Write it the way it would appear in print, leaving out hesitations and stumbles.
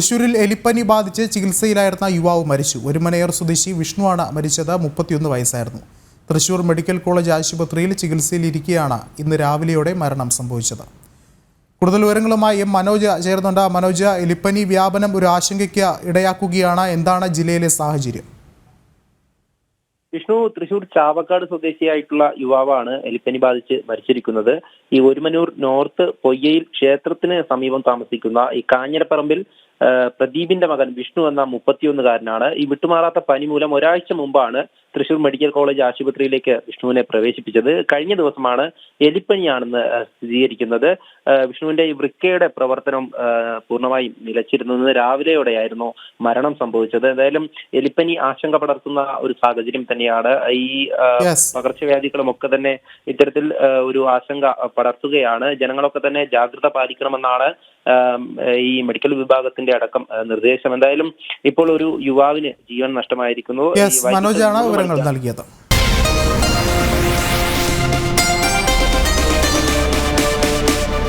തൃശൂരിൽ എലിപ്പനി ബാധിച്ച് ചികിത്സയിലായിരുന്ന യുവാവ് മരിച്ചു. ഒരുമനയൂർ സ്വദേശി വിഷ്ണുവാണ് മരിച്ചത്. 31 വയസ്സായിരുന്നു. തൃശൂർ മെഡിക്കൽ കോളേജ് ആശുപത്രിയിൽ ചികിത്സയിലിരിക്കെയാണ് ഇന്ന് രാവിലെയോടെ മരണം സംഭവിച്ചത്. കൂടുതൽ വിവരങ്ങളുമായി മനോജ് ചേർന്നുണ്ട്. മനോജ്, എലിപ്പനി വ്യാപനം ഒരു ആശങ്കയ്ക്ക് ഇടയാക്കുകയാണ്. എന്താണ് ജില്ലയിലെ സാഹചര്യം? വിഷ്ണു തൃശൂർ ചാവക്കാട് സ്വദേശിയായിട്ടുള്ള യുവാവാണ് എലിപ്പനി ബാധിച്ച് മരിച്ചിരിക്കുന്നത്. ഈ ഒരുമനൂർ നോർത്ത് പൊയ്യയിൽ ക്ഷേത്രത്തിന് സമീപം താമസിക്കുന്ന ഈ കാഞ്ഞിരപ്പറമ്പിൽ പ്രദീപിന്റെ മകൻ വിഷ്ണു എന്ന 31-കാരനാണ്. ഈ വിട്ടുമാറാത്ത പനി മൂലം ഒരാഴ്ച മുമ്പാണ് തൃശൂർ മെഡിക്കൽ കോളേജ് ആശുപത്രിയിലേക്ക് വിഷ്ണുവിനെ പ്രവേശിപ്പിച്ചത്. കഴിഞ്ഞ ദിവസമാണ് എലിപ്പനിയാണെന്ന് സ്ഥിരീകരിക്കുന്നത്. വിഷ്ണുവിന്റെ ഈ വൃക്കയുടെ പ്രവർത്തനം പൂർണ്ണമായും നിലച്ചിരുന്നത്. രാവിലെയോടെയായിരുന്നു മരണം സംഭവിച്ചത്. എന്തായാലും എലിപ്പനി ആശങ്ക പടർത്തുന്ന ഒരു സാഹചര്യം തന്നെയാണ്. ഈ പകർച്ചവ്യാധികളും ഒക്കെ തന്നെ ഇത്തരത്തിൽ ഒരു ആശങ്ക പടർത്തുകയാണ്. ജനങ്ങളൊക്കെ തന്നെ ജാഗ്രത പാലിക്കണമെന്നാണ് ഈ മെഡിക്കൽ വിഭാഗത്തിന്റെ അടക്കം നിർദ്ദേശം. എന്തായാലും ഇപ്പോൾ ഒരു യുവാവിന് ജീവൻ നഷ്ടമായിരിക്കുന്നു. മനോജാണ് വിവരങ്ങൾ നൽകിയത്.